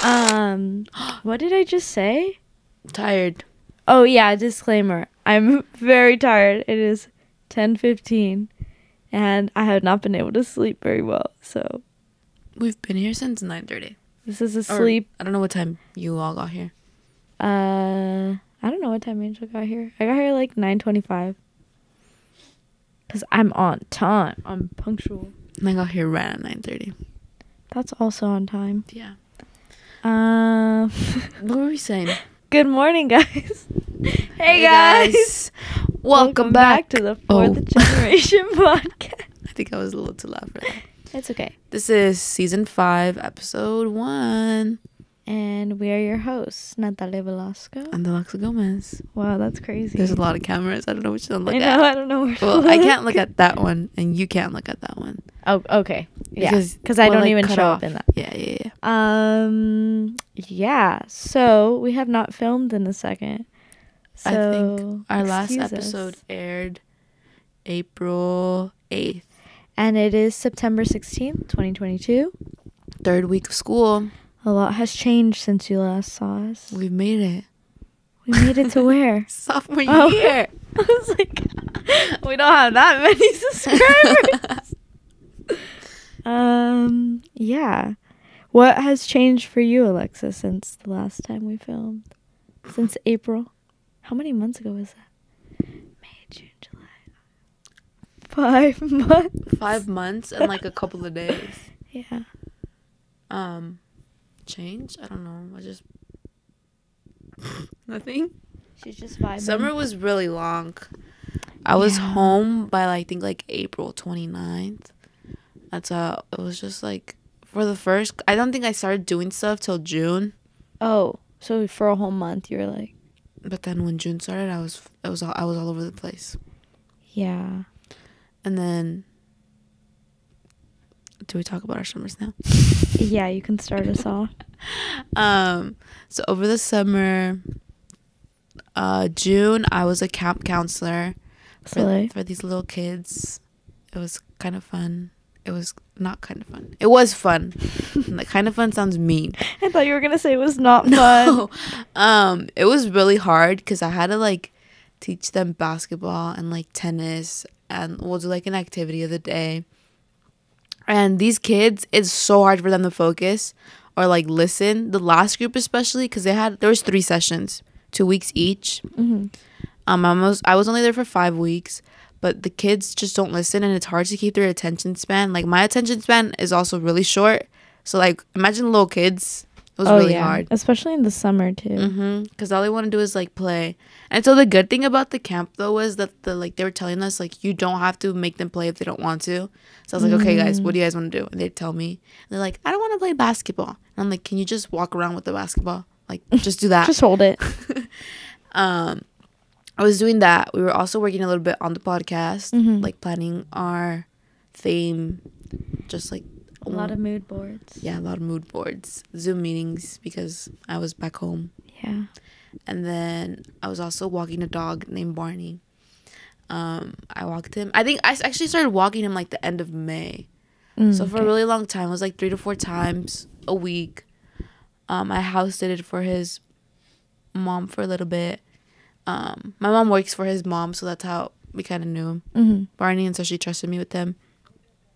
What did I just say? Tired. Oh yeah, disclaimer. I'm very tired. It is 10:15 and I have not been able to sleep very well. So We've been here since 9:30. this is a sleep. I don't know what time you all got here. I don't know what time Angel got here. I got here like 9:25. Cause I'm on time. I'm punctual. And I got here right at 9:30. That's also on time. Yeah. What were we saying? Good morning, guys. Hey guys. Welcome back to the Fourth Generation Podcast. I think I was a little too loud for that. It's okay. This is season 5, episode 1. And we are your hosts, Natalia Velasco And Alexa Gomez. Wow, that's crazy. There's a lot of cameras. I don't know which one to look at. I don't know where to Well, look. I can't look at that one, and you can't look at that one. Oh, okay. Yeah, because I we're, don't like, even cut show off. up in that. Yeah. Yeah. So we have not filmed in a second. So I think our last excuse episode us. aired April 8th. And it is September 16th, 2022. 3rd week of school. A lot has changed since you last saw us. We've made it. We made it to where? Sophomore Oh. year. I was like, we don't have that many subscribers. Yeah. What has changed for you, Alexa, since the last time we filmed? Since April? How many months ago was that? May, June, July. 5 months. 5 months and like a couple of days. Yeah. Change? I don't know. I just nothing. She's just vibing. Summer was really long. I was home by I think like April 29th. That's how it was. Just like for the first, I don't think I started doing stuff till June. Oh, so for a whole month you were like, But then when June started, I was all over the place. yeah. And then, do we talk about our summers now? Yeah, you can start us off. So over the summer, June, I was a camp counselor for these little kids. It was kind of fun. It was not kind of fun. It was fun. Like, kind of fun sounds mean. I thought you were gonna say it was not fun. No. It was really hard because I had to like teach them basketball and like tennis, and we'll do like an activity of the day. And these kids, it's so hard for them to focus or like listen. The last group especially, because there was 3 sessions, 2 weeks each. Mm-hmm. I was only there for 5 weeks, but the kids just don't listen, and it's hard to keep their attention span. Like, my attention span is also really short, so like imagine little kids. It was really hard, especially in the summer too. because all they want to do is like play. And so the good thing about the camp though was that they were telling us like you don't have to make them play if they don't want to. So I was like, okay guys, what do you guys want to do? And they'd tell me, and they're like, I don't want to play basketball. And I'm like, can you just walk around with the basketball? Like, just do that. Just hold it. I was doing that. We were also working a little bit on the podcast, like planning our theme, just like A lot of mood boards. Yeah, a lot of mood boards, Zoom meetings because I was back home. Yeah. And then I was also walking a dog named Barney. I walked him. I think I actually started walking him like the end of May. So for a really long time, it was like 3 to 4 times a week. I house sitted for his mom for a little bit. My mom works for his mom, so that's how we kind of knew him. Barney, and so she trusted me with him.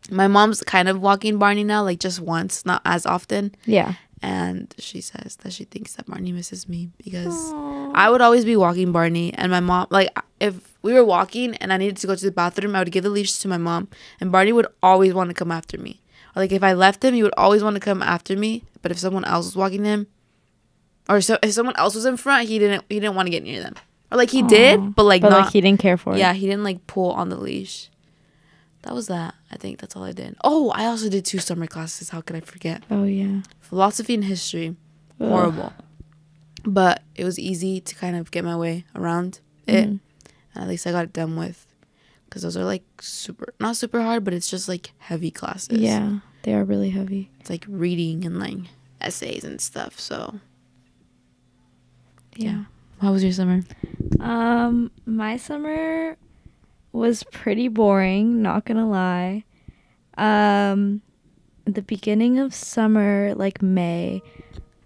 My mom's kind of walking Barney now, like just once, not as often. Yeah. And she says that she thinks that Barney misses me because I would always be walking Barney, and my mom, like, if we were walking and I needed to go to the bathroom, I would give the leash to my mom, and Barney would always want to come after me. Or like if I left him, he would always want to come after me. But if someone else was walking him, or so if someone else was in front, he didn't want to get near them. Or like he did, but like not. Like he didn't care for it. Yeah, he didn't like pull on the leash. That was that. I think that's all I did. Oh, I also did 2 summer classes. How could I forget? Oh, yeah. Philosophy and history. Horrible. But it was easy to kind of get my way around it. And at least I got it done with. Because those are like not super hard, but it's just like heavy classes. Yeah, they are really heavy. It's like reading and like essays and stuff. So, yeah. How was your summer? My summer was pretty boring, not gonna lie. At the beginning of summer, like May,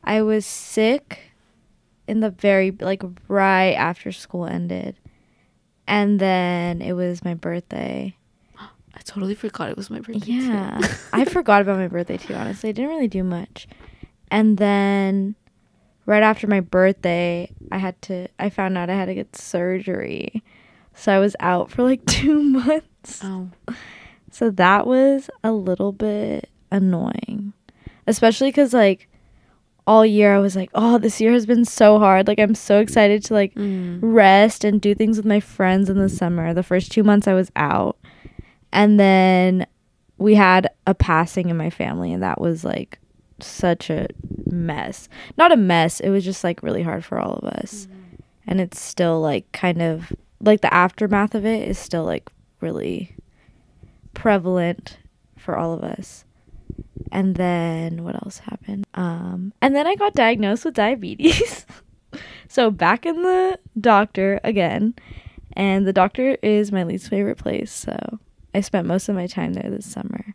I was sick in the very, like, right after school ended. And then it was my birthday. I totally forgot it was my birthday. Yeah. I forgot about my birthday too, honestly. I didn't really do much. And then right after my birthday, I found out I had to get surgery. So I was out for like 2 months. Oh. So that was a little bit annoying. Especially because, like, all year I was like, oh, this year has been so hard. Like, I'm so excited to, like, rest and do things with my friends in the summer. The first 2 months I was out. And then we had a passing in my family, and that was, like, such a mess. Not a mess. It was just, like, really hard for all of us. And it's still, like, kind of, like, the aftermath of it is still, like, really prevalent for all of us. And then what else happened? And then I got diagnosed with diabetes. So back in the doctor again. And the doctor is my least favorite place. So I spent most of my time there this summer.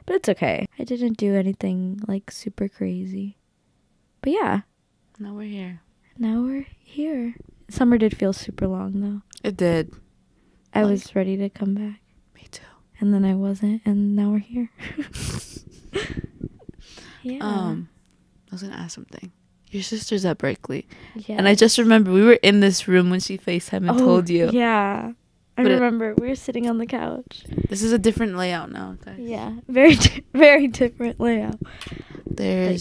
But it's okay. I didn't do anything, like, super crazy. But yeah. Now we're here. Now we're here. Summer did feel super long, though. It did. I was ready to come back. Me too. And then I wasn't. And now we're here. Yeah. I was gonna ask something. Your sister's at Berkeley. Yeah. And I just remember we were in this room when she FaceTimed and told you. Yeah. I remember we were sitting on the couch. This is a different layout now, guys. Yeah. Very, very different layout. There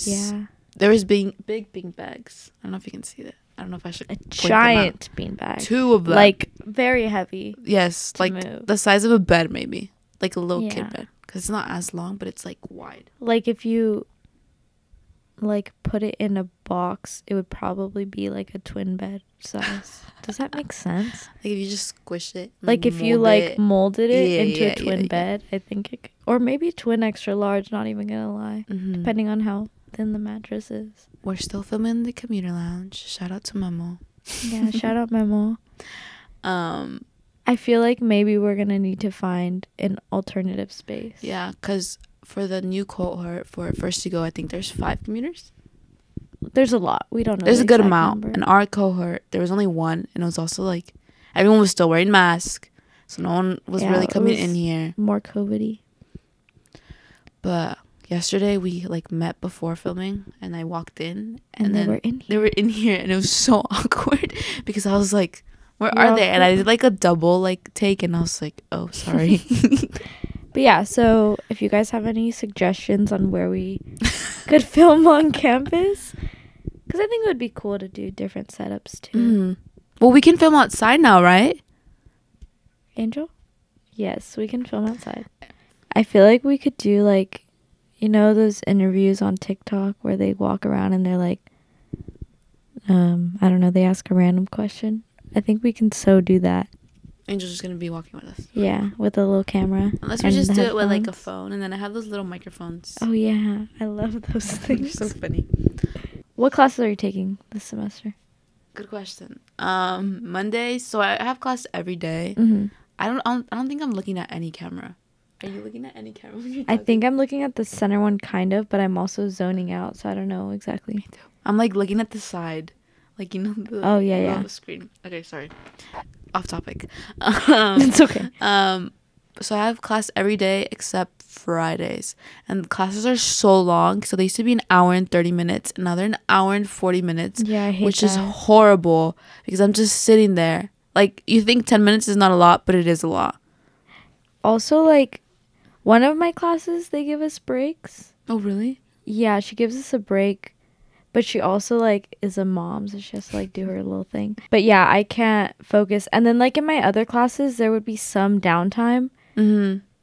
was big bean bags. I don't know if you can see that. I don't know if I should. A giant bean bag. 2 of them. Like, very heavy. Yes. Like, move. the size of a bed, maybe. Like a little kid bed. Because it's not as long, but it's, like, wide. Like, if you, like, put it in a box, it would probably be, like, a twin bed size. Does that make sense? Like, if you just squish it. Like, if you, like, molded it into a twin bed, I think it could. Or maybe twin extra large, not even gonna lie. Depending on how thin the mattress is. We're still filming in the commuter lounge. Shout out to Memo. Yeah, shout out Memo. I feel like maybe we're gonna need to find an alternative space. Yeah, because for the new cohort, for first to go, I think there's 5 commuters. There's a lot. We don't know. There's a good amount. Number. In our cohort, there was only 1, and it was also like everyone was still wearing masks, so no one was really coming in here. More COVID-y. But yesterday we, like, met before filming, and I walked in, and then they were in here, and it was so awkward because I was like, where are they? And I did, like, a double, like, take, and I was like, oh, sorry. But yeah, so if you guys have any suggestions on where we could film on campus, because I think it would be cool to do different setups too. Well, we can film outside now, right? Angel? Yes, we can film outside. I feel like we could do, like, you know, those interviews on TikTok where they walk around and they're like, I don't know, they ask a random question. I think we can do that. Angel's just gonna be walking with us. Yeah, with a little camera. Unless we just do it with, like, a phone, and then I have those little microphones. Oh yeah, I love those things. They're so funny. What classes are you taking this semester? Good question. Monday. So I have class every day. I don't think I'm looking at any camera. Are you looking at any camera when you're talking? I think I'm looking at the center one kind of, but I'm also zoning out, so I don't know exactly. Me too. I'm, like, looking at the side, like, you know, the screen. Okay, sorry. Off topic. It's okay. So I have class every day except Fridays, and the classes are so long. So they used to be an hour and 30 minutes, and now they're an hour and 40 minutes. Yeah, I hate which that. is horrible because I'm just sitting there. Like, you think 10 minutes is not a lot, but it is a lot. Also, like, one of my classes, they give us breaks. Oh, really? Yeah, she gives us a break, but she also, like, is a mom, so she has to, like, do her little thing. But yeah, I can't focus. And then, like, in my other classes, there would be some downtime.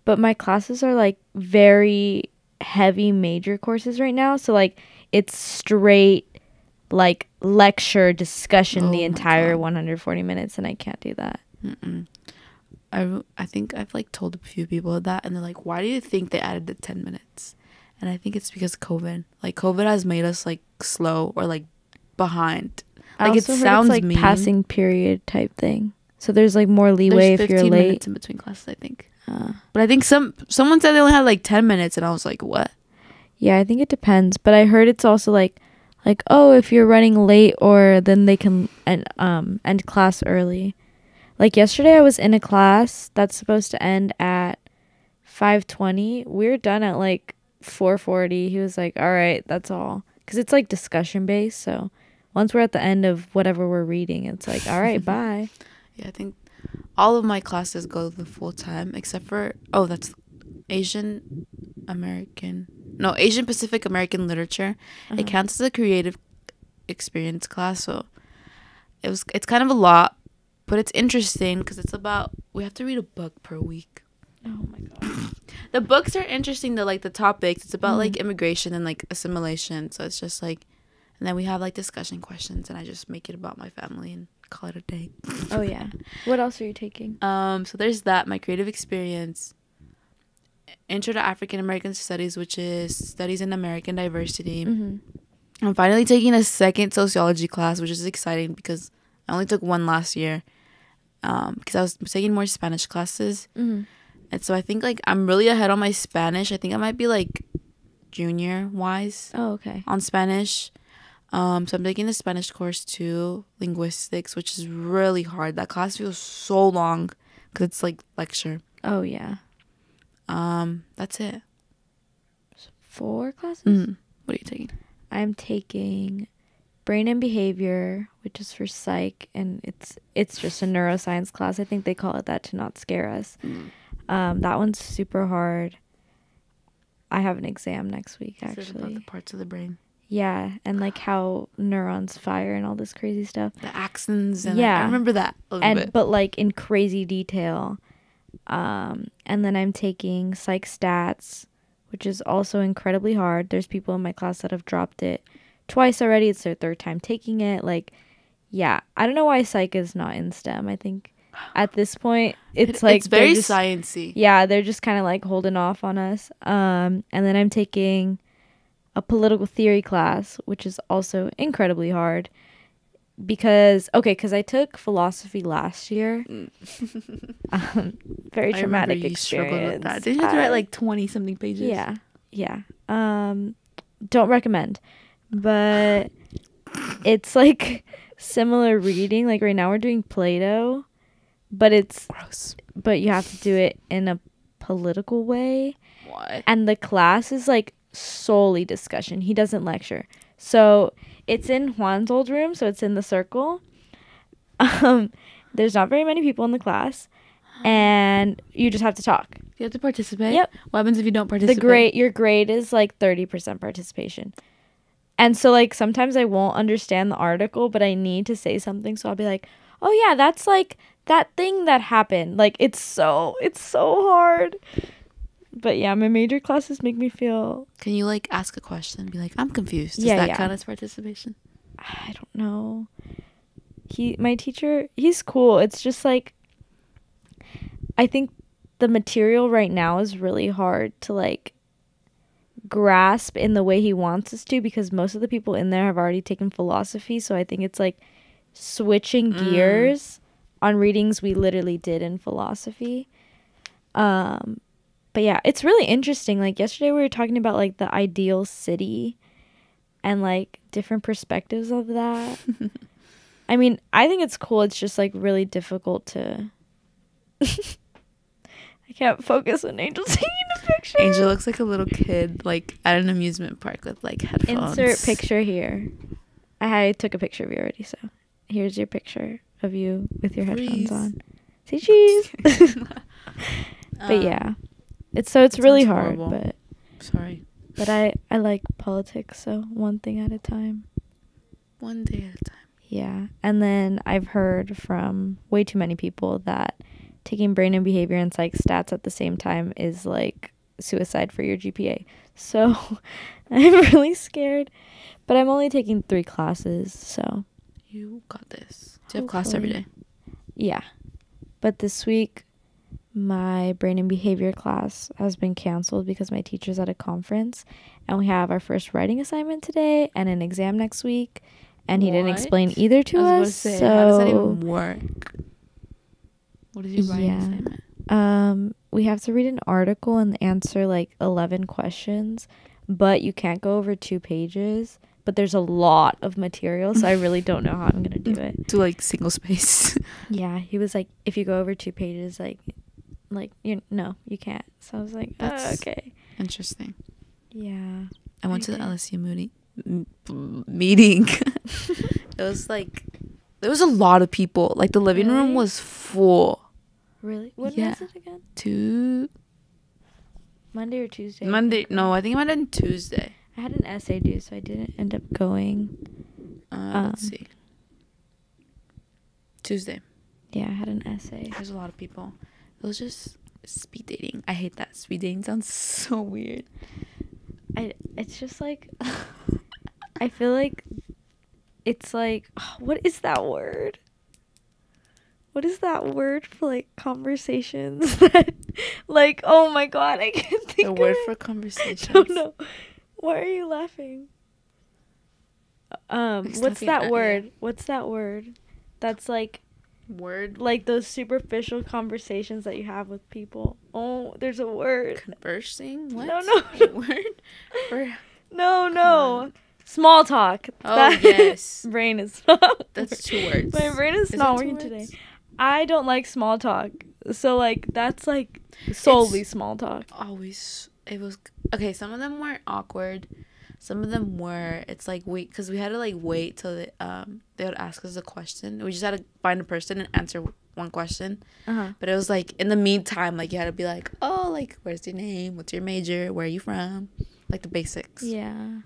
But my classes are, like, very heavy major courses right now. So, like, it's straight, like, lecture discussion the entire 140 minutes, and I can't do that. I think I've, like, told a few people that, and they're like, why do you think they added the 10 minutes? And I think it's because COVID. Like, COVID has made us, like, slow or, like, behind. Like, it sounds like mean. Passing period type thing. So there's, like, more leeway if you're late. There's 15 minutes in between classes, I think. But I think someone said they only had, like, 10 minutes, and I was like, what? Yeah, I think it depends. But I heard it's also, like, like, oh, if you're running late, or then they can end class early. Like yesterday I was in a class that's supposed to end at 5:20. We're done at like 4:40. He was like, all right, that's all, because it's like discussion based. So once we're at the end of whatever we're reading, it's like, all right, bye. Yeah, I think all of my classes go the full time except for that's Asian Pacific American literature. It counts as a creative experience class, so it's kind of a lot, but it's interesting because we have to read a book per week. Oh my god. The books are interesting though, like the topics. It's about like immigration and like assimilation, so it's just like, and then we have like discussion questions, and I just make it about my family and call it a day. Oh yeah. What else are you taking? So there's that, my creative experience, Intro to African American Studies, which is studies in American diversity. I'm finally taking a second sociology class, which is exciting because I only took one last year, because I was taking more Spanish classes. And so I think like I'm really ahead on my Spanish. I think I might be like junior wise. Oh, okay. On Spanish. So I'm taking a Spanish course too, linguistics, which is really hard. That class feels so long because it's like lecture. Oh yeah. That's it. 4 classes? What are you taking? I'm taking brain and behavior, which is for psych, and it's just a neuroscience class. I think they call it that to not scare us. That one's super hard. I have an exam next week, actually. Is it about the parts of the brain? Yeah, and like how neurons fire and all this crazy stuff. The axons. And yeah, I remember that a little bit. But like in crazy detail. And then I'm taking psych stats, which is also incredibly hard. There's people in my class that have dropped it twice already. It's their 3rd time taking it. Like, yeah, I don't know why psych is not in STEM. I think at this point it's like it's very sciencey. Yeah, they're just kind of like holding off on us. And then I'm taking a political theory class, which is also incredibly hard because I took philosophy last year. Very traumatic experience. With that. Did you have to write like 20 something pages? Yeah. Don't recommend, but it's like similar reading. Like right now we're doing Plato, but it's gross. But you have to do it in a political way. What? And the class is like solely discussion. He doesn't lecture. So it's in Juan's old room, so it's in the circle. There's not very many people in the class, and you just have to talk. You have to participate? Yep. What happens if you don't participate? Your grade is like 30% participation. And so like sometimes I won't understand the article, but I need to say something, so I'll be like, "Oh yeah, that's like that thing that happened." Like it's so hard. But yeah, my major classes make me feel... Can you like ask a question and be like, I'm confused? Does that count as participation? I don't know. My teacher, he's cool. It's just like, I think the material right now is really hard to like grasp in the way he wants us to, because most of the people in there have already taken philosophy. So I think it's like switching gears on readings we literally did in philosophy. But yeah, it's really interesting. Like yesterday we were talking about like the ideal city and like different perspectives of that. I mean, I think it's cool. It's just like really difficult to... I can't focus when Angel's taking a picture. Angel looks like a little kid like at an amusement park with like headphones. Insert picture here. I took a picture of you already, so here's your picture of you with your headphones on. Say cheese. But yeah. It's really hard, horrible. But sorry. But I like politics, so one thing at a time. One day at a time. Yeah. And then I've heard from way too many people that taking brain and behavior and psych stats at the same time is like suicide for your GPA. So I'm really scared. But I'm only taking 3 classes, so you got this. Do you have class every day? Yeah. But this week my brain and behavior class has been canceled because my teacher's at a conference, and we have our first writing assignment today and an exam next week, and he didn't explain either to us. So how does that even work? What is your writing assignment? We have to read an article and answer like 11 questions, but you can't go over 2 pages but there's a lot of material, so I really don't know how I'm gonna do it. Do like single space. Yeah, he was like, if you go over 2 pages, like you can't. So I was like, That's okay. Interesting. Yeah. I went to the LSU meeting. It was like there was a lot of people. Like the living room was full. Really? When Yeah. was it again? Monday or Tuesday? Monday. No, I think it might have been Tuesday. I had an essay due, so I didn't end up going. Let's see. Tuesday. Yeah, I had an essay. There's a lot of people. It was just speed dating. I hate that. Speed dating sounds so weird. It's just like I feel like it's like, what is that word? What is that word for like conversations that like, oh my god, I can't think The of word it. for conversations. I don't know. Why are you laughing? What's that word? You. What's that word? That's like Word. like those superficial conversations that you have with people. Oh, there's a word. Conversing? What? No. Word? For... No. Small talk. Oh, yes. Brain is not. That's 2 words. My brain is not working today. I don't like small talk. So, like, that's, like, solely small talk. Always. It was... Okay, some of them were awkward. Some of them were... It's, like, wait... Because we had to, like, wait till they would ask us a question. We just had to find a person and answer one question. Uh-huh. But it was, like, in the meantime, like, you had to be like, oh, like, where's your name? What's your major? Where are you from? Like, the basics. Yeah.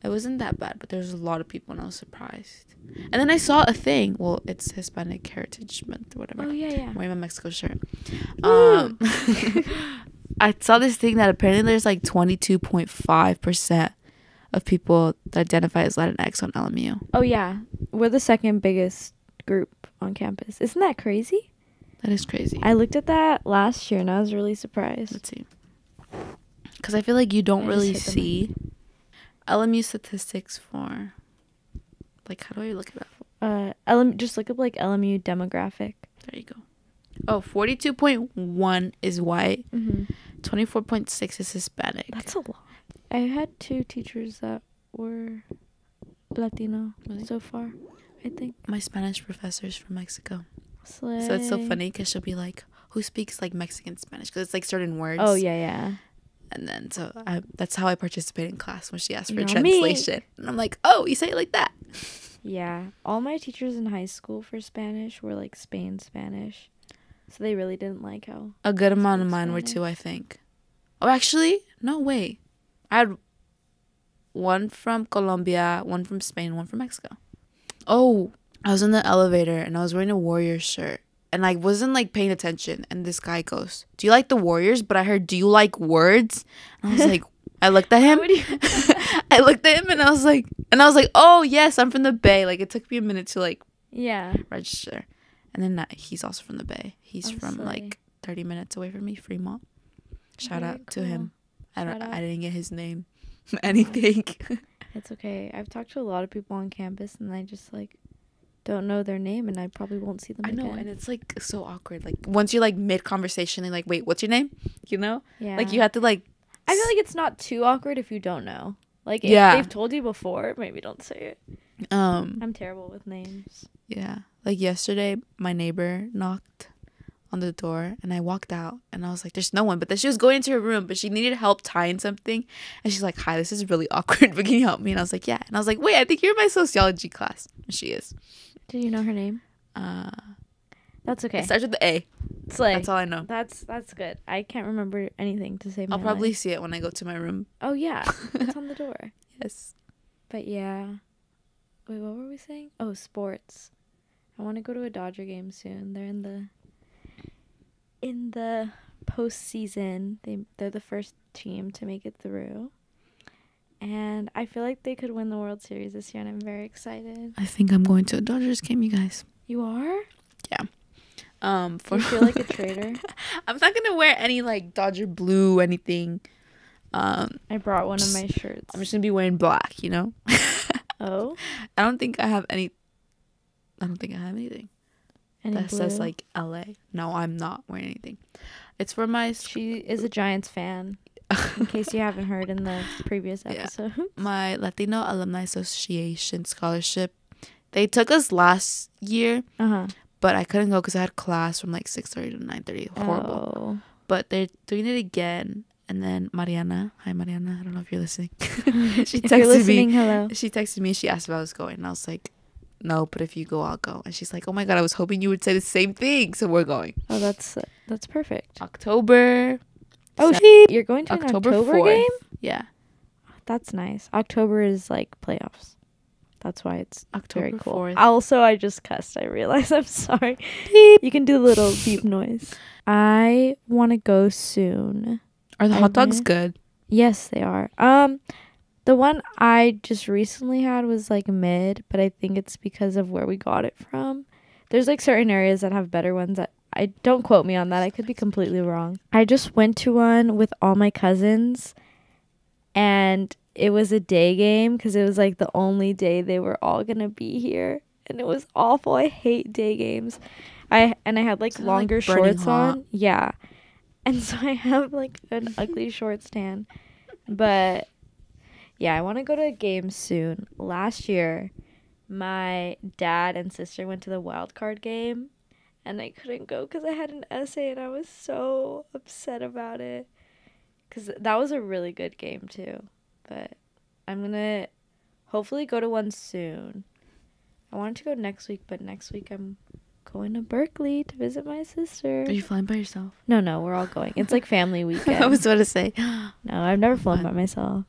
It wasn't that bad, but there was a lot of people, and I was surprised. And then I saw a thing. Well, it's Hispanic Heritage Month or whatever. Oh, yeah. I'm wearing my Mexico shirt. Woo! I saw this thing that apparently there's like 22.5% of people that identify as Latinx on LMU. Oh, yeah. We're the second biggest group on campus. Isn't that crazy? That is crazy. I looked at that last year, and I was really surprised. Let's see. Because I feel like you don't really see LMU statistics for, like, how do I look it up? Just look up, like, LMU demographic. There you go. Oh, 42.1 is white. Mm-hmm. 24.6 is Hispanic. That's a lot. I had 2 teachers that were Latino so far, I think. My Spanish professor is from Mexico. Slay. So it's so funny because she'll be like, who speaks, like, Mexican Spanish? Because it's, like, certain words. Oh, yeah. And then, so that's how I participate in class when she asks for a Me. translation. And I'm like, oh, you say it like that. Yeah. All my teachers in high school for Spanish were, like, Spain Spanish. So they really didn't like how... A good amount of mine were too, I think. Oh, actually, no, wait. I had one from Colombia, one from Spain, one from Mexico. Oh, I was in the elevator and I was wearing a Warriors shirt. And I wasn't, like, paying attention. And this guy goes, do you like the Warriors? But I heard, do you like words? And I was like, I looked at him. I looked at him and I was like, oh, yes, I'm from the Bay. Like, it took me a minute to, like, register. And then he's also from the Bay. He's from, like, 30 minutes away from me, Fremont. Shout out to him. I didn't get his name. Anything. It's okay. I've talked to a lot of people on campus and I just, like, don't know their name and I probably won't see them again. I know, and it's, like, so awkward. Like, once you're, like, mid-conversation, they're like, wait, what's your name? You know? Yeah. Like, you have to, like... I feel like it's not too awkward if you don't know. Like, if they've told you before, maybe don't say it. I'm terrible with names. Yeah. Like, yesterday, my neighbor knocked on the door, and I walked out, and I was like, there's no one. But then she was going into her room, but she needed help tying something. And she's like, hi, this is really awkward, but can you help me? And I was like, yeah. And I was like, wait, I think you're in my sociology class. And she is. Did you know her name? That's okay. It starts with the A. Slay. That's all I know. That's good. I can't remember anything to save my life. I'll probably see it when I go to my room. Oh, yeah. It's on the door. Yes. But, yeah. Wait, what were we saying? Oh, sports. I want to go to a Dodger game soon. They're in the postseason. They're the first team to make it through. And I feel like they could win the World Series this year, and I'm very excited. I think I'm going to a Dodgers game, you guys. You are? Yeah. Do you feel like a traitor? I'm not gonna wear any, like, Dodger blue anything. I brought one of my shirts. I'm just gonna be wearing black, you know. Oh. I don't think I have anything Any that blue? says, like, LA. No, I'm not wearing anything. It's for my. She is a Giants fan. in case you haven't heard in the previous Yeah. episode. My Latino Alumni Association scholarship. They took us last year, but I couldn't go because I had class from like 6:30 to 9:30. Horrible. Oh. But they're doing it again. And then Mariana, hi Mariana, I don't know if you're listening. She If you're texted listening, me. hello. She texted me. She asked if I was going, and I was like, no. But if you go, I'll go. And she's like, oh my god, I was hoping you would say the same thing. So we're going. Oh, that's perfect. October. Oh, you're going to October an October 4th. game? Yeah. That's nice. October is like playoffs. That's why it's October very cool. 4th. Also, I just cussed. I realized. I'm sorry. Beep. You can do a little beep noise. I want to go soon. Are the hot dogs good? Yes, they are. The one I just recently had was like mid, but I think it's because of where we got it from. There's like certain areas that have better ones. That I don't quote me on that. I could be completely wrong. I just went to one with all my cousins, and it was a day game because it was like the only day they were all gonna be here, and it was awful. I hate day games. I had like longer shorts on. Yeah. And so I have like an ugly short stand. But yeah, I want to go to a game soon. Last year, my dad and sister went to the wild card game, and I couldn't go because I had an essay, and I was so upset about it. Because that was a really good game too. But I'm going to hopefully go to one soon. I wanted to go next week, but next week I'm going to Berkeley to visit my sister. Are you flying by yourself? No, we're all going. It's like family weekend. I was about to say. No, I've never flown by myself.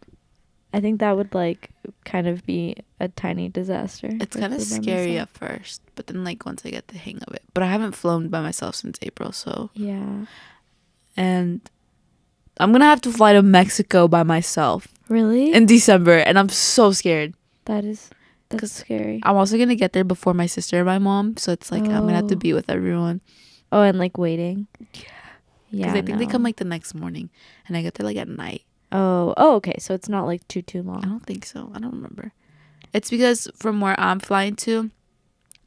I think that would like kind of be a tiny disaster. It's kind of scary at first, but then like once I get the hang of it. But I haven't flown by myself since April, so. Yeah. And I'm going to have to fly to Mexico by myself. Really? In December, and I'm so scared. That's scary. I'm also going to get there before my sister and my mom, so it's like I'm going to have to be with everyone. Oh, and like waiting. Yeah. Yeah. Because I think they come like the next morning, and I get there like at night. Oh, okay. So it's not like too long. I don't think so. I don't remember. It's because from where I'm flying to,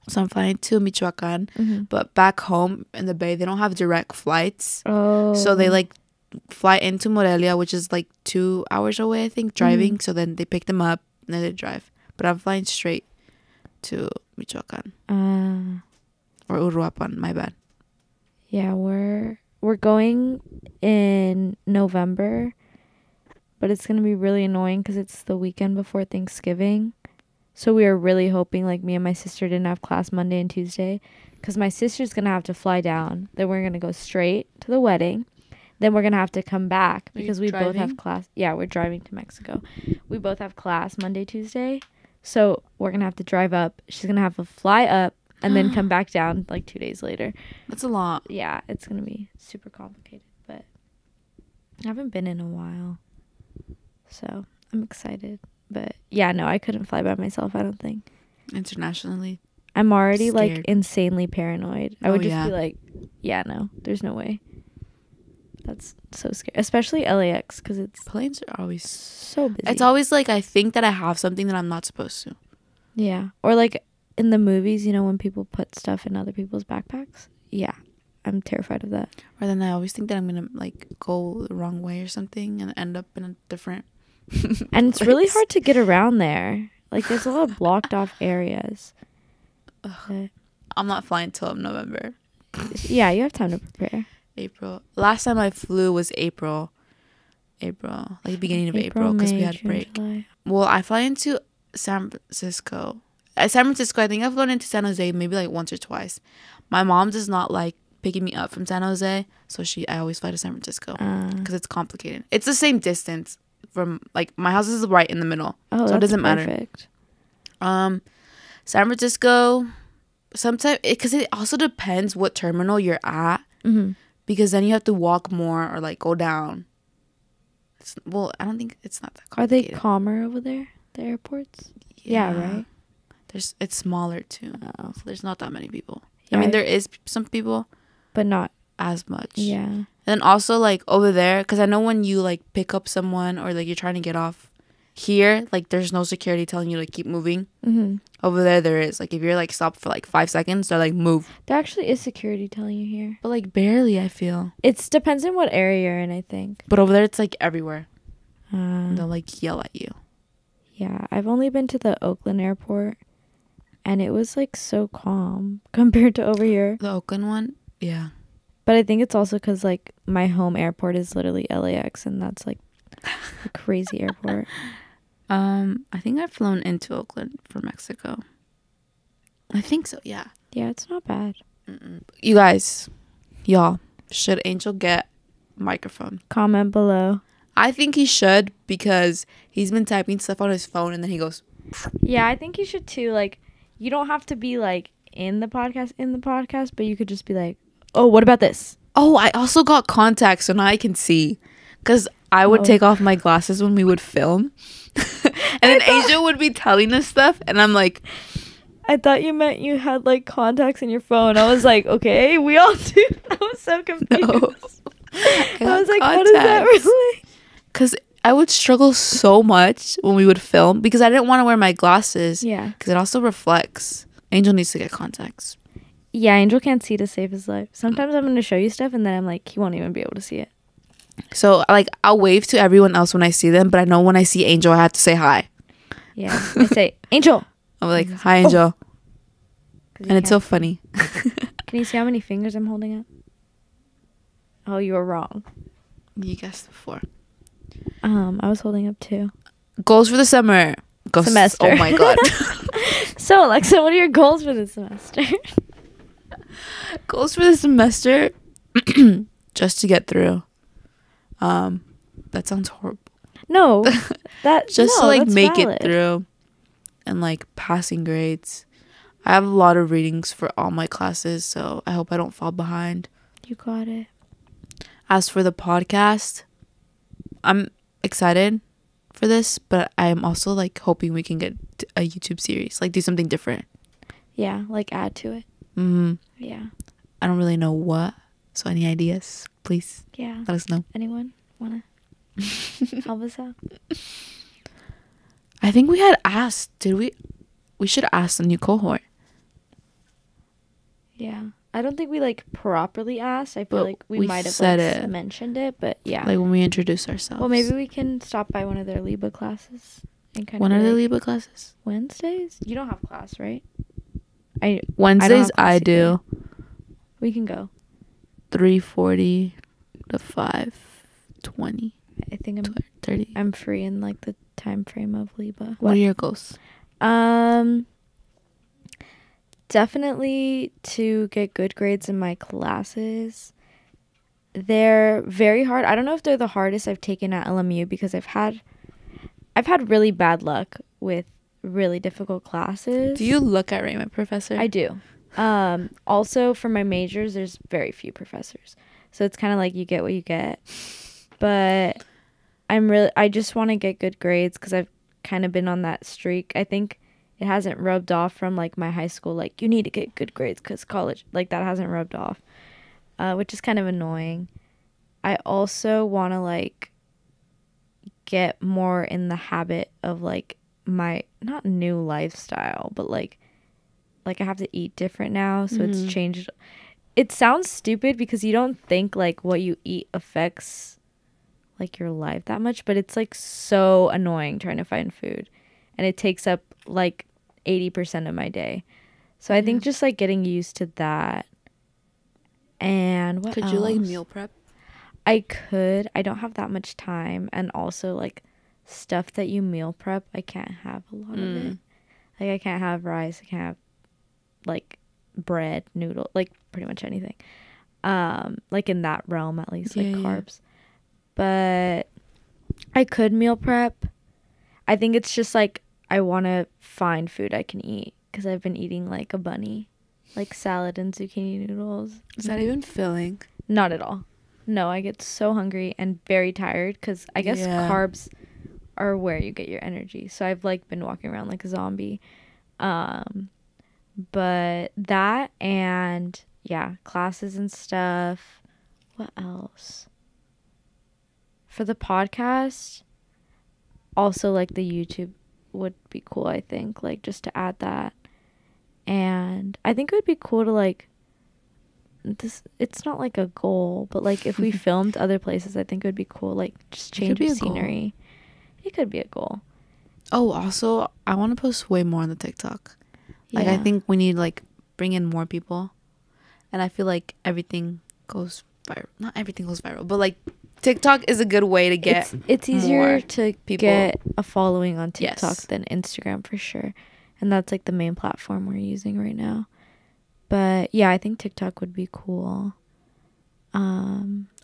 so I'm flying to Michoacan, but back home in the Bay, they don't have direct flights. Oh. So they like fly into Morelia, which is like 2 hours away, I think, driving. So then they pick them up and then they drive. But I'm flying straight to Michoacan. Or Uruapan, my bad. Yeah, we're going in November, but it's going to be really annoying because it's the weekend before Thanksgiving. So we are really hoping, like, me and my sister didn't have class Monday and Tuesday because my sister's going to have to fly down. Then we're going to go straight to the wedding. Then we're going to have to come back because we both have class. Yeah, we're driving to Mexico. We both have class Monday, Tuesday. So we're going to have to drive up. She's going to have to fly up and then come back down like 2 days later. That's a lot. Yeah, it's going to be super complicated. But I haven't been in a while. So I'm excited. But yeah, no, I couldn't fly by myself, I don't think. Internationally. I'm already Scared. like insanely paranoid. I would just be like, yeah, no, there's no way. That's so scary. Especially LAX because it's... Planes are always... so busy. It's always like I think that I have something that I'm not supposed to. Yeah. Or like in the movies, you know, when people put stuff in other people's backpacks. Yeah. I'm terrified of that. Or then I always think that I'm going to like go the wrong way or something and end up in a different... And it's really hard to get around there. Like there's a lot of blocked off areas. I'm not flying till November. Yeah, you have time to prepare. April. Last time I flew was April, like the beginning of April, because we had a break. July. Well, I fly into San Francisco. At San Francisco, I think I've flown into San Jose maybe like once or twice. My mom does not like picking me up from San Jose, so I always fly to San Francisco because it's complicated. It's the same distance from like my house is right in the middle, so it doesn't matter. San Francisco, sometimes because it also depends what terminal you're at. Because then you have to walk more or like go down. I don't think it's not that complicated. Are they calmer over there, the airports? Yeah, right? It's smaller too. So there's not that many people. Yeah, I mean, there is some people. But not as much. Yeah. And then also like over there, because I know when you like pick up someone or like you're trying to get off here, like there's no security telling you to keep moving. Over there is. Like, if you're, like, stopped for, like, 5 seconds, they're like, move. There actually is security telling you here. But, like, barely, I feel. It depends on what area you're in, I think. But over there, it's, like, everywhere. They'll, like, yell at you. Yeah, I've only been to the Oakland airport, and it was, like, so calm compared to over here. The Oakland one? Yeah. But I think it's also because, like, my home airport is literally LAX, and that's, like, a crazy airport. I think I've flown into Oakland from Mexico. I think so, yeah. Yeah, it's not bad. You guys, y'all, should Angel get a microphone? Comment below. I think he should, because he's been typing stuff on his phone and then he goes. Yeah, I think you should too. Like, you don't have to be like in the podcast, but you could just be like, oh, what about this? Oh, I also got contacts so now I can see, because I would take off my glasses when we would film. And then Angel would be telling us stuff and I'm like, I thought you meant you had like contacts in your phone. I was like, okay, we all do. I was so confused. No. I was like, what is that really? Because I would struggle so much when we would film because I didn't want to wear my glasses. Yeah. Because it also reflects. Angel needs to get contacts. Yeah, Angel can't see to save his life. Sometimes I'm going to show you stuff and then I'm like, he won't even be able to see it. So, like, I'll wave to everyone else when I see them, but I know when I see Angel, I have to say hi. Yeah. I say, Angel. I'm like, hi, Angel. Oh. And it's so funny. Can you see how many fingers I'm holding up? Oh, you were wrong. You guessed before. I was holding up 2. Goals for the summer. Semester. Oh my God. So, Alexa, what are your goals for this semester? Goals for the semester? Just to get through. That sounds horrible. No. Just to, like, make it through. And, like, passing grades. I have a lot of readings for all my classes, so I hope I don't fall behind. You got it. As for the podcast, I'm excited for this, but I am also, like, hoping we can get a YouTube series, like, do something different. Yeah, like, add to it. Mm-hmm. Yeah. I don't really know what, so any ideas, please. Yeah. Let us know. Anyone wanna help us out? I think we had asked, did we? We should ask the new cohort. Yeah. I don't think we, like, properly asked. I feel like we might have said like, it. mentioned it, but yeah. Like, when we introduce ourselves. Well, maybe we can stop by one of their Liba classes and kind When of. are the like, Liba classes? Wednesdays? You don't have class, right? Wednesdays I either. do. We can go. 3:40 to 5:20. I think 30. I'm free in like the time frame of Liba. What are your goals? Definitely to get good grades in my classes. They're very hard. I don't know if they're the hardest I've taken at LMU because I've had really bad luck with really difficult classes. Do you look at Raymond, Professor? I do. Also for my majors, there's very few professors. So it's kind of like you get what you get. But I just want to get good grades because I've kind of been on that streak. I think it hasn't rubbed off from like my high school, like you need to get good grades because college, like that hasn't rubbed off, which is kind of annoying. I also want to like get more in the habit of like my not new lifestyle, but like I have to eat different now, so it's changed. It sounds stupid because you don't think like what you eat affects like your life that much, but it's like so annoying trying to find food, and it takes up like 80% of my day. So I think just like getting used to that. And what else? You like meal prep? I could. I don't have that much time, and also like stuff that you meal prep, I can't have a lot of it. Like I can't have rice, I can't have like bread, noodle, like pretty much anything. Like in that realm at least, like carbs. But I could meal prep. I think it's just like I want to find food I can eat because I've been eating like a bunny, like salad and zucchini noodles. Is that even filling? Not at all. No, I get so hungry and very tired because I guess carbs are where you get your energy. So I've like been walking around like a zombie. But that and classes and stuff. What else? For the podcast, also like the YouTube would be cool, I think, like just to add that. And I think it would be cool to like this, it's not like a goal, but like if we filmed other places, I think it would be cool, like just change of scenery. It could be a goal. Oh, also, I want to post way more on the TikTok. Like, I think we need like bring in more people, and I feel like everything goes viral. Not everything goes viral, but like TikTok is a good way to get. It's easier to people. get a following on TikTok than Instagram for sure, and that's like the main platform we're using right now. But yeah, I think TikTok would be cool.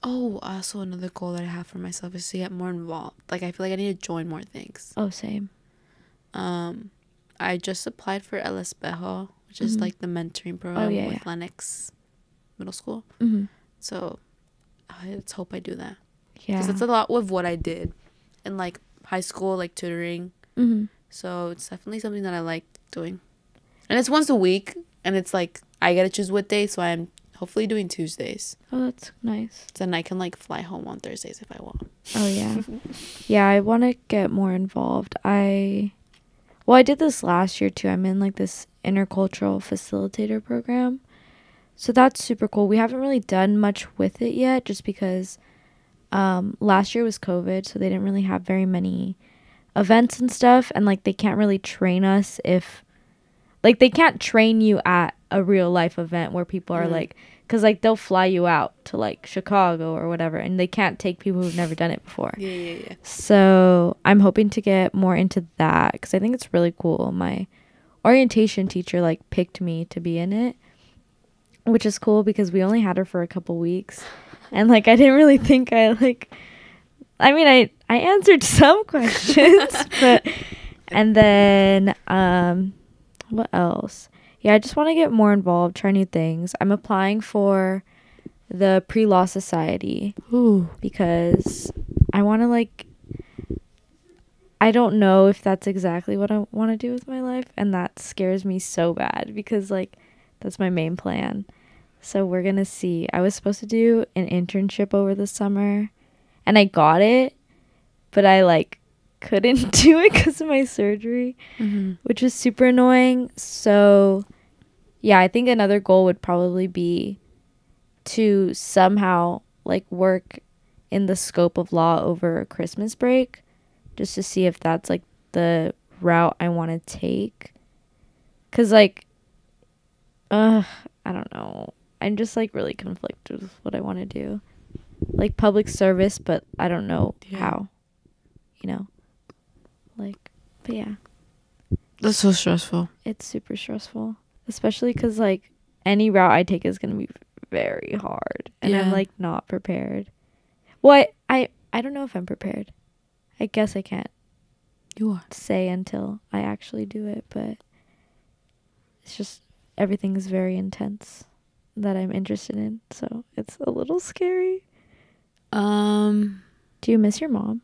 Oh, also another goal that I have for myself is to get more involved. Like, I feel like I need to join more things. Oh, same. I just applied for El Espejo, which is like the mentoring program with Lennox Middle School. So let's hope I do that. Yeah, because it's a lot with what I did in like high school, like tutoring. So it's definitely something that I like doing, and it's once a week, and it's like I gotta choose what day, so I'm hopefully doing Tuesdays. Oh, that's nice. Then I can like fly home on Thursdays if I want. Oh yeah. Yeah, I want to get more involved. I did this last year too. I'm in like this intercultural facilitator program, so that's super cool. We haven't really done much with it yet, just because last year was COVID, so they didn't really have very many events and stuff, and like they can't really train us if like they can't train you at a real life event where people are like, because like they'll fly you out to like Chicago or whatever, and they can't take people who've never done it before. Yeah. So I'm hoping to get more into that, because I think it's really cool. My orientation teacher like picked me to be in it, which is cool because we only had her for a couple weeks, and like I didn't really think I answered some questions, but and then what else? Yeah, I just want to get more involved, try new things. I'm applying for the Pre-Law Society. Ooh. Because I want to like, I don't know if that's exactly what I want to do with my life, and that scares me so bad because like that's my main plan. So we're going to see. I was supposed to do an internship over the summer, and I got it, but I like couldn't do it because of my surgery, which was super annoying. So yeah, I think another goal would probably be to somehow like work in the scope of law over a Christmas break, just to see if that's like the route I want to take. Cause like I don't know, I'm just like really conflicted with what I want to do, like public service, but I don't know how, you know. Like, but yeah, that's so stressful. It's super stressful, especially because like any route I take is gonna be very hard, and I'm like not prepared. Well, I don't know if I'm prepared. I guess I can't say until I actually do it, but it's just everything is very intense that I'm interested in, so it's a little scary. Do you miss your mom?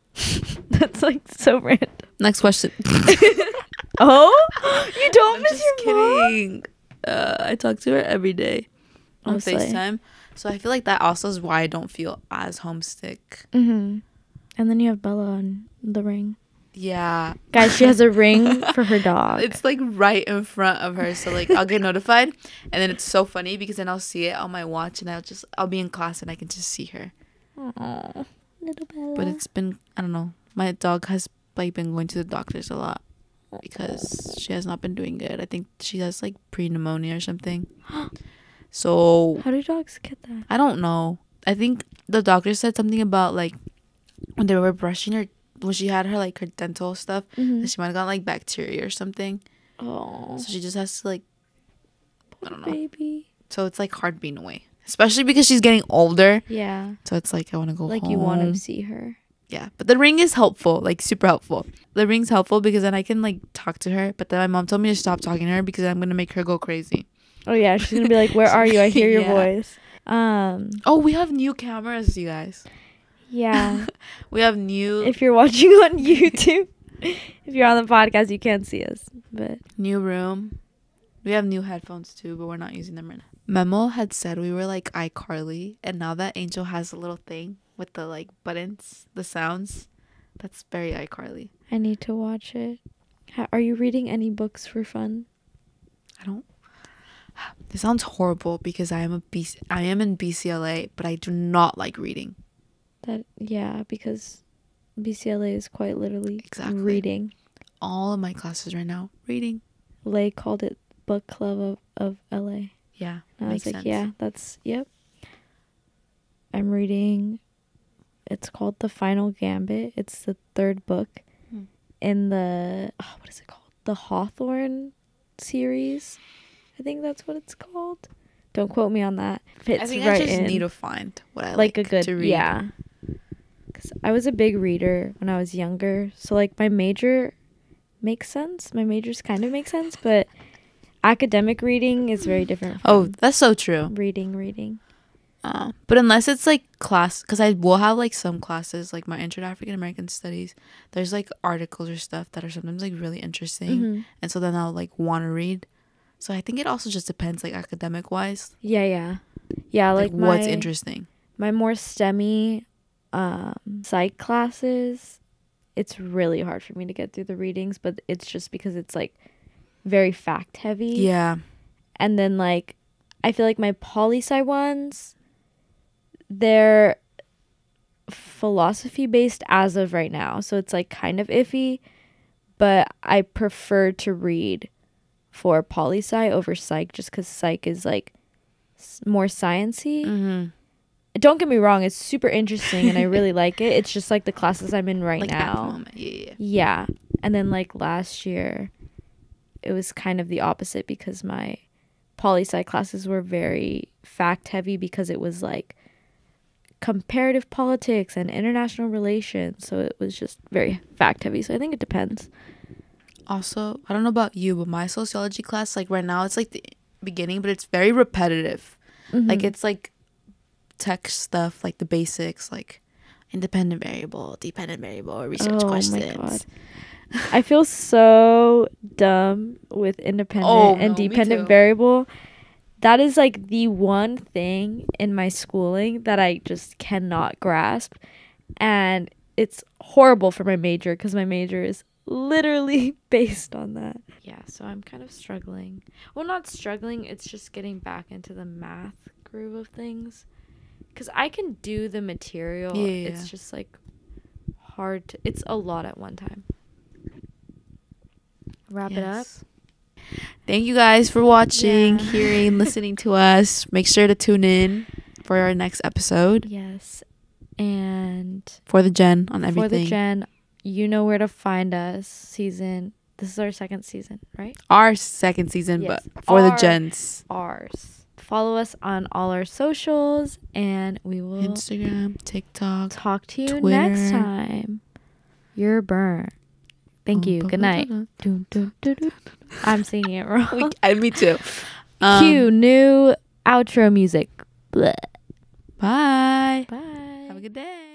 That's like so random. Next question. Oh, you don't miss your mom? I talk to her every day on FaceTime, so I feel like that also is why I don't feel as homesick. And then you have Bella on the ring. Yeah, guys, she has a ring for her dog. It's like right in front of her, so like I'll get notified, and then it's so funny because then I'll see it on my watch, and I'll be in class and I can just see her. Aww, little Bella. But it's been, I don't know, my dog has like been going to the doctors a lot because she has not been doing good. I think she has like pre-pneumonia or something. So how do dogs get that? I don't know. I think the doctor said something about like when they were brushing her, when she had her like her dental stuff, that she might have got like bacteria or something. Oh, so she just has to like, I don't know, baby. So it's like hard being away, especially because she's getting older. Yeah. So it's like I want to go like home. You want to see her. Yeah, but the ring is helpful, like super helpful. The ring's helpful because then I can like talk to her. But then my mom told me to stop talking to her because I'm gonna make her go crazy. Oh yeah, she's gonna be like, "Where are you? I hear your voice." Oh, we have new cameras, you guys. Yeah. We have new. If you're watching on YouTube, if you're on the podcast, you can't see us. But new room. We have new headphones too, but we're not using them right now. Memo had said we were like iCarly, and now that Angel has a little thing with the like buttons, the sounds, that's very iCarly. I need to watch it. Are you reading any books for fun? I don't. This sounds horrible because I am in BCLA, but I do not like reading. Because BCLA is quite literally Exactly. reading. All of my classes right now, reading. Lay called it Book Club of LA. Yeah, and I was like, sense. yeah, yep. I'm reading, it's called The Final Gambit. It's the 3rd book in the, what is it called? The Hawthorne series. I think that's what it's called. Don't quote me on that. I think I just need to find what I like a good, to read. Yeah. Because I was a big reader when I was younger. So, like, my major makes sense. My majors kind of make sense, but academic reading is very different from that's so true. Reading. But unless it's like class, because I will have like some classes, like my Intro to African American Studies, there's like articles or stuff that are sometimes like really interesting, and so then I'll like want to read. So I think it also just depends, like academic wise. Yeah. Like what's interesting. My more STEMmy psych classes, it's really hard for me to get through the readings, but it's just because it's like very fact heavy. Yeah. And then like I feel like my poli-sci ones, they're philosophy based as of right now, so it's like kind of iffy, but I prefer to read for poli-sci over psych just because psych is like more sciencey. Don't get me wrong, it's super interesting and I really like it. It's just like the classes I'm in right now. At the moment. Yeah. And then like last year it was kind of the opposite because my poli-sci classes were very fact heavy because it was like comparative politics and international relations, so it was just very fact heavy. So I think it depends. Also, I don't know about you, but my sociology class, like right now, it's like the beginning, but it's very repetitive. Like it's like text stuff, like the basics, like independent variable, dependent variable, research questions. Oh my God. I feel so dumb with independent and dependent variable. That is like the one thing in my schooling that I just cannot grasp. And it's horrible for my major because my major is literally based on that. Yeah, so I'm kind of struggling. Well, not struggling. It's just getting back into the math groove of things. Because I can do the material. Yeah. It's just like hard to, it's a lot at one time. Wrap it up. Thank you guys for watching, hearing, listening to us. Make sure to tune in for our next episode. Yes. And for the Gen on everything. For the Gen, you know where to find us. This is our 2nd season, right? Our 2nd season, yes. But for the Gens. Ours. Follow us on all our socials and we will Instagram, TikTok. Talk to you Twitter. Next time. You're burnt. Thank you. Good night. I'm singing it wrong. Me too. Cue new outro music. Blech. Bye. Bye. Have a good day.